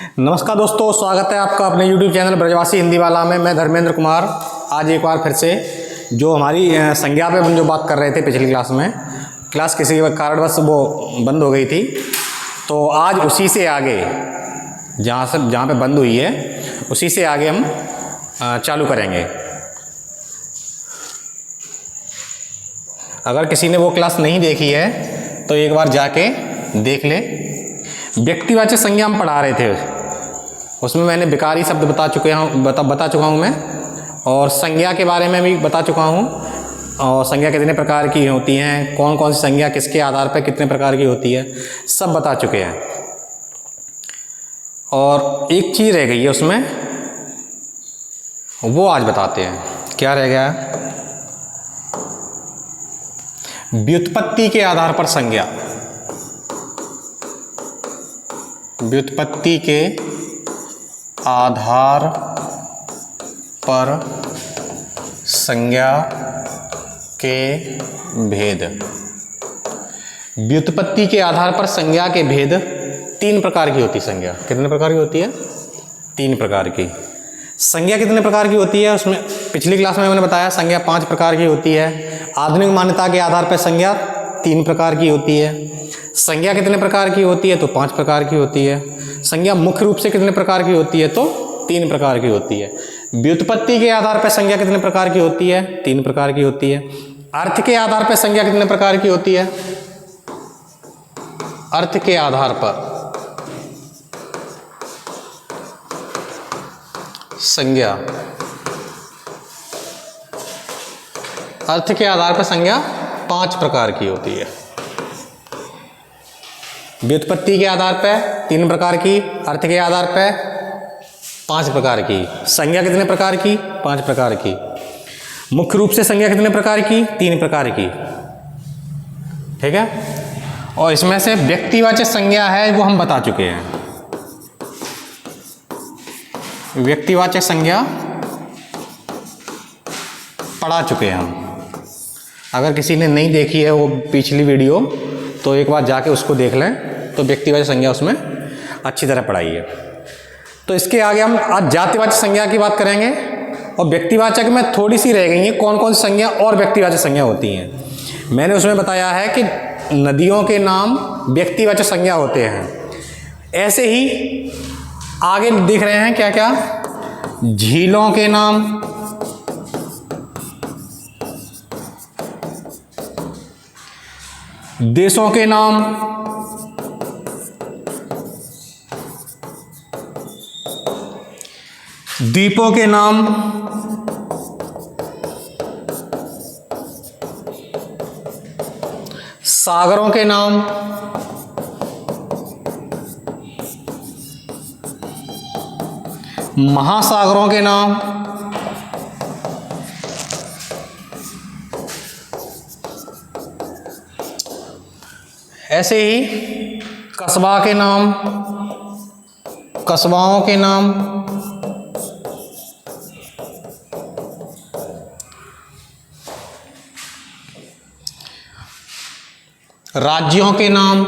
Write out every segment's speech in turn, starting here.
नमस्कार दोस्तों, स्वागत है आपका अपने YouTube चैनल ब्रजवासी हिंदी वाला में। मैं धर्मेंद्र कुमार आज एक बार फिर से जो हमारी संज्ञा पे हम जो बात कर रहे थे पिछली क्लास में, क्लास किसी कारणवश वो बंद हो गई थी, तो आज उसी से आगे जहाँ पे बंद हुई है उसी से आगे हम चालू करेंगे। अगर किसी ने वो क्लास नहीं देखी है तो एक बार जाके देख ले। व्यक्तिवाचक संज्ञा हम पढ़ा रहे थे, उसमें मैंने विकारी शब्द बता चुका हूँ मैं, और संज्ञा के बारे में भी बता चुका हूँ, और संज्ञा कितने प्रकार की होती हैं, कौन कौन सी संज्ञा किसके आधार पर कितने प्रकार की होती है, सब बता चुके हैं। और एक चीज़ रह गई है उसमें, वो आज बताते हैं। क्या रह गया है? व्युत्पत्ति के आधार पर संज्ञा। व्युत्पत्ति के आधार पर संज्ञा के भेद। व्युत्पत्ति के आधार पर संज्ञा के भेद 3 प्रकार की होती है। संज्ञा कितने प्रकार की होती है? 3 प्रकार की। संज्ञा कितने प्रकार की होती है? उसमें पिछली क्लास में मैंने बताया संज्ञा 5 प्रकार की होती है। आधुनिक मान्यता के आधार पर संज्ञा 3 प्रकार की होती है। संज्ञा कितने प्रकार की होती है? तो 5 प्रकार की होती है। संज्ञा मुख्य रूप से कितने प्रकार की होती है? तो 3 प्रकार की होती है। व्युत्पत्ति के आधार पर संज्ञा कितने प्रकार की होती है? 3 प्रकार की होती है। अर्थ के आधार पर संज्ञा कितने प्रकार की होती है? अर्थ के आधार पर संज्ञा, अर्थ के आधार पर संज्ञा 5 प्रकार की होती है। व्युत्पत्ति के आधार पर 3 प्रकार की, अर्थ के आधार पर 5 प्रकार की। संज्ञा कितने प्रकार की? 5 प्रकार की। मुख्य रूप से संज्ञा कितने प्रकार की? 3 प्रकार की। ठीक है। और इसमें से व्यक्तिवाचक संज्ञा है वो हम बता चुके हैं। व्यक्तिवाचक संज्ञा पढ़ा चुके हैं हम। अगर किसी ने नहीं देखी है वो पिछली वीडियो, तो एक बार जाके उसको देख लें, तो व्यक्तिवाचक संज्ञा उसमें अच्छी तरह पढ़ाई है। तो इसके आगे हम आज जातिवाचक संज्ञा की बात करेंगे, और व्यक्तिवाचक में थोड़ी सी रह गई है कौन कौन सी संज्ञा और व्यक्तिवाचक संज्ञा होती हैं। मैंने उसमें बताया है कि नदियों के नाम व्यक्तिवाचक संज्ञा होते हैं। ऐसे ही आगे दिख रहे हैं क्या क्या? झीलों के नाम, देशों के नाम, द्वीपों के नाम, सागरों के नाम, महासागरों के नाम, ऐसे ही कस्बा के नाम, कस्बाओं के नाम, राज्यों के नाम,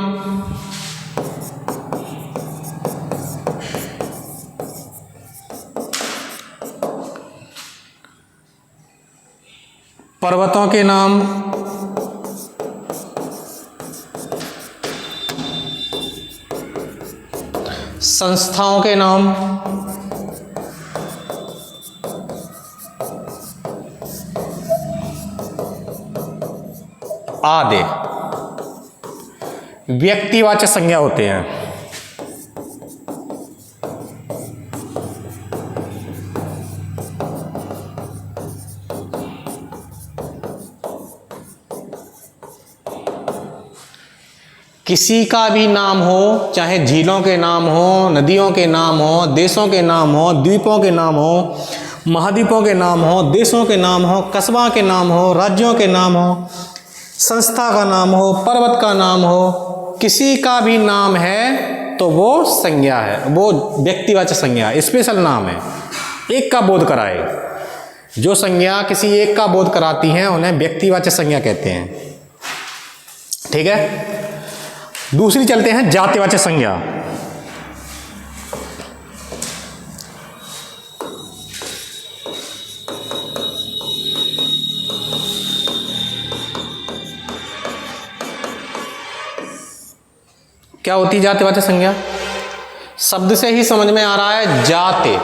पर्वतों के नाम, संस्थाओं के नाम, आदि व्यक्तिवाचक संज्ञा होते हैं। किसी का भी नाम हो, चाहे झीलों के नाम हो, नदियों के नाम हो, देशों के नाम हो, द्वीपों के नाम हो, महाद्वीपों के नाम हो, देशों के नाम हो, कस्बा के नाम हो, राज्यों के नाम हो, संस्था का नाम हो, पर्वत का नाम हो, किसी का भी नाम है तो वो संज्ञा है, वो व्यक्तिवाचक संज्ञा है, स्पेशल नाम है। एक का बोध कराए, जो संज्ञा किसी एक का बोध कराती हैं उन्हें व्यक्तिवाचक संज्ञा कहते हैं। ठीक है। दूसरी चलते हैं जातिवाचक संज्ञा। क्या होती है जातिवाचक संज्ञा? शब्द से ही समझ में आ रहा है, जाति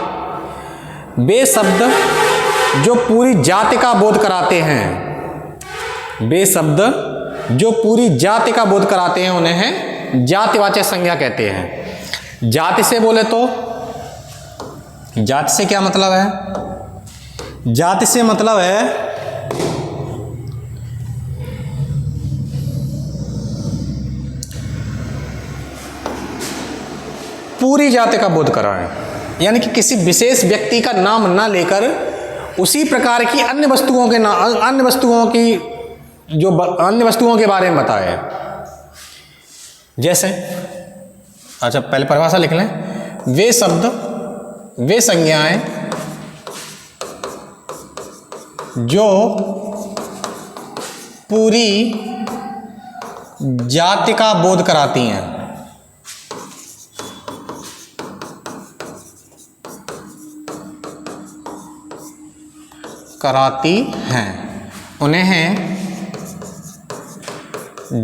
वे शब्द जो पूरी जाति का बोध कराते हैं, वे शब्द जो पूरी जाति का बोध कराते हैं उन्हें है जातिवाचक संज्ञा कहते हैं। जाति से बोले तो जाति से क्या मतलब है? जाति से मतलब है पूरी जाति का बोध कराएं, यानी कि किसी विशेष व्यक्ति का नाम ना लेकर उसी प्रकार की अन्य वस्तुओं के नाम, अन्य वस्तुओं के बारे में बताए। जैसे, अच्छा पहले परिभाषा लिख लें। वे शब्द, वे संज्ञाएं जो पूरी जाति का बोध कराती हैं, उन्हें हैं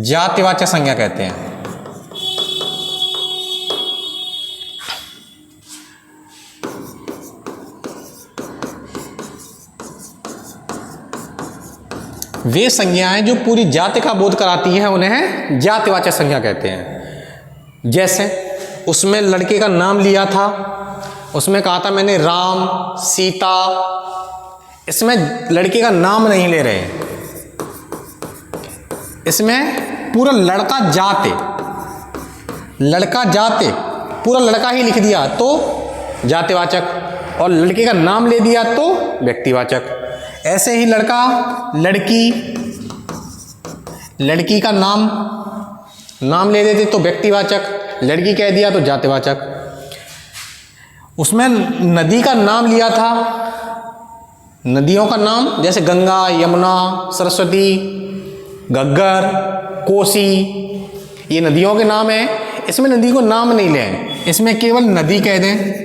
जातिवाचक संज्ञा कहते हैं। वे संज्ञाएं जो पूरी जाति का बोध कराती हैं उन्हें जातिवाचक संज्ञा कहते हैं। जैसे उसमें लड़के का नाम लिया था, उसमें कहा था मैंने राम, सीता, इसमें लड़के का नाम नहीं ले रहे, इसमें पूरा लड़का जाते, लड़का जाते, पूरा लड़का ही लिख दिया तो जातिवाचक, और लड़के का नाम ले दिया तो व्यक्तिवाचक। ऐसे ही लड़का, लड़की, लड़की का नाम ले देते तो व्यक्तिवाचक, लड़की कह दिया तो जातिवाचक। उसमें नदी का नाम लिया था, नदियों का नाम जैसे गंगा, यमुना, सरस्वती, घग्गर, कोसी, ये नदियों के नाम हैं। इसमें नदी को नाम नहीं लें, इसमें केवल नदी कह दें।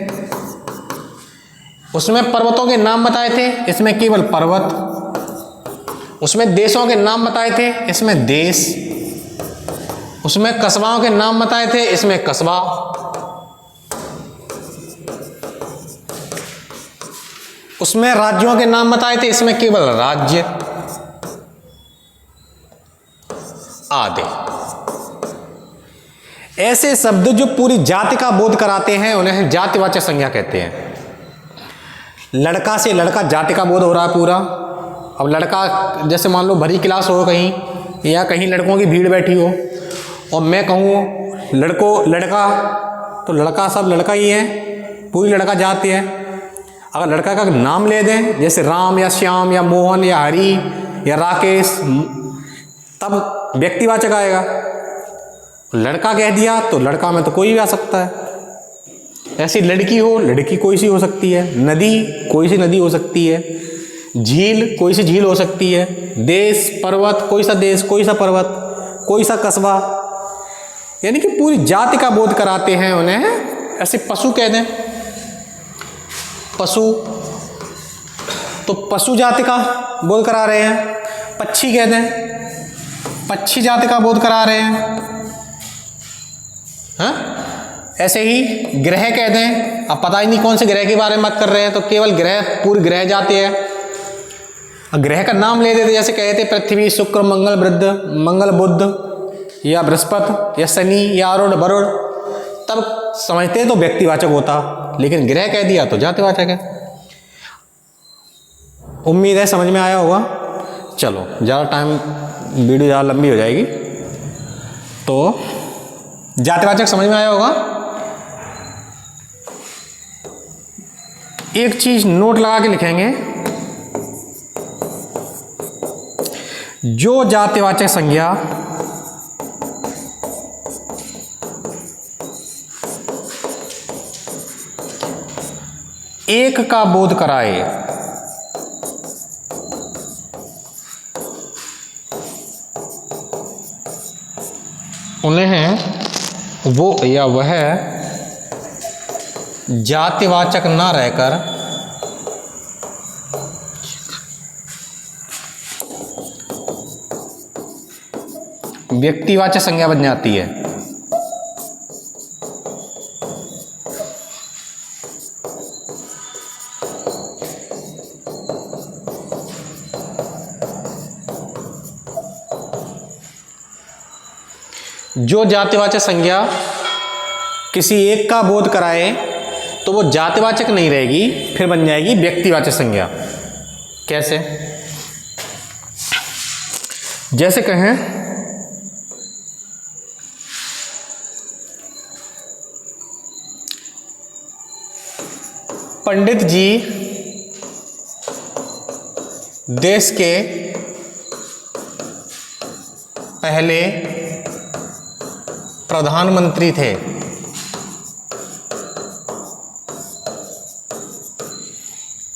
उसमें पर्वतों के नाम बताए थे, इसमें केवल पर्वत। उसमें देशों के नाम बताए थे, इसमें देश। उसमें कस्बाओं के नाम बताए थे, इसमें कस्बा। उसमें राज्यों के नाम बताए थे, इसमें केवल राज्य आदि। ऐसे शब्द जो पूरी जाति का बोध कराते हैं उन्हें जातिवाचक संज्ञा कहते हैं। लड़का से लड़का जाति का बोध हो रहा है पूरा। अब लड़का, जैसे मान लो भरी क्लास हो कहीं, या कहीं लड़कों की भीड़ बैठी हो, और मैं कहूँ लड़का, तो लड़का सब लड़का ही है, पूरी लड़का जाति है। अगर लड़का का नाम ले दें जैसे राम या श्याम या मोहन या हरि या राकेश, तब व्यक्तिवाचक आएगा। लड़का कह दिया तो लड़का में तो कोई भी आ सकता है। ऐसी लड़की हो, लड़की कोई सी हो सकती है। नदी, कोई सी नदी हो सकती है। झील, कोई सी झील हो सकती है। देश, पर्वत, कोई सा देश, कोई सा पर्वत, कोई सा कस्बा, यानी कि पूरी जाति का बोध कराते हैं उन्हें। ऐसे पशु कह दें, पशु, तो पशु जाति का बोध करा रहे हैं। पक्षी कह दें, पक्षी जाति का बोध करा रहे हैं। हाँ? ऐसे ही ग्रह कह दें, अब पता ही नहीं कौन से ग्रह के बारे में बात कर रहे हैं, तो केवल ग्रह, पूरी ग्रह जाते हैं। ग्रह का नाम ले देते, जैसे कहते पृथ्वी, शुक्र, मंगल, बुध या बृहस्पति या शनि या अरुण, वरुण, तब समझते तो व्यक्तिवाचक होता, लेकिन ग्रह कह दिया तो जातिवाचक है। उम्मीद है समझ में आया होगा। चलो, ज़्यादा टाइम, वीडियो ज़्यादा लंबी हो जाएगी, तो जातिवाचक समझ में आया होगा। एक चीज नोट लगा के लिखेंगे, जो जातिवाचक संज्ञा एक का बोध कराए, उन्हें वो या वह जातिवाचक ना रहकर व्यक्तिवाचक संज्ञा बन जाती है। जो जातिवाचक संज्ञा किसी एक का बोध कराए तो वो जातिवाचक नहीं रहेगी, फिर बन जाएगी व्यक्तिवाचक संज्ञा। कैसे? जैसे कहें पंडित जी देश के पहले प्रधानमंत्री थे।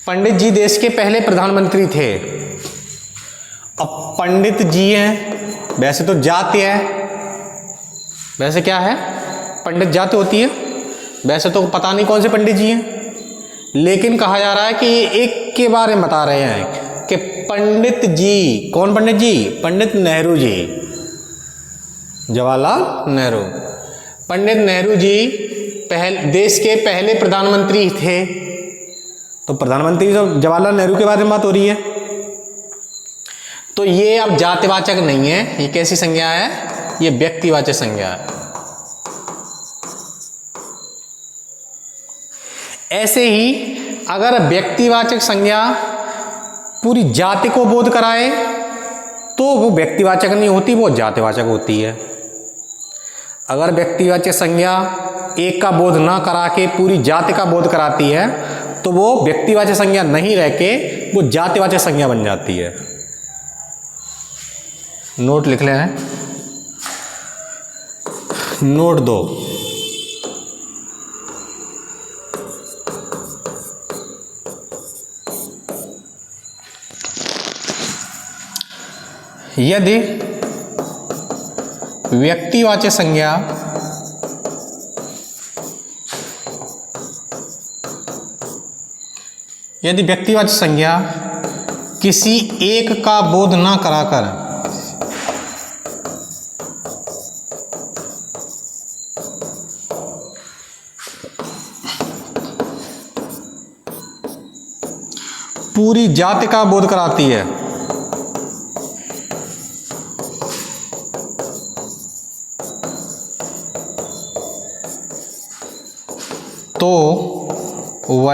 पंडित जी देश के पहले प्रधानमंत्री थे। अब पंडित जी हैं, वैसे तो जाति है, वैसे क्या है, पंडित जाति होती है, वैसे तो पता नहीं कौन से पंडित जी हैं, लेकिन कहा जा रहा है कि ये एक के बारे में बता रहे हैं कि पंडित जी, कौन पंडित जी? पंडित नेहरू जी, जवाहरलाल नेहरू। पंडित नेहरू जी देश के पहले प्रधानमंत्री थे। तो प्रधानमंत्री तो जवाहरलाल नेहरू के बारे में बात हो रही है। तो ये अब जातिवाचक नहीं है, ये कैसी संज्ञा है? ये व्यक्तिवाचक संज्ञा है। ऐसे ही अगर व्यक्तिवाचक संज्ञा पूरी जाति को बोध कराए तो वो व्यक्तिवाचक नहीं होती, वो जातिवाचक होती है। अगर व्यक्तिवाचक संज्ञा एक का बोध ना करा के पूरी जाति का बोध कराती है तो वो व्यक्तिवाचक संज्ञा नहीं रह के वो जातिवाचक संज्ञा बन जाती है। नोट लिख लें, नोट 2, यदि व्यक्तिवाचक संज्ञा किसी एक का बोध ना कराकर पूरी जाति का बोध कराती है तो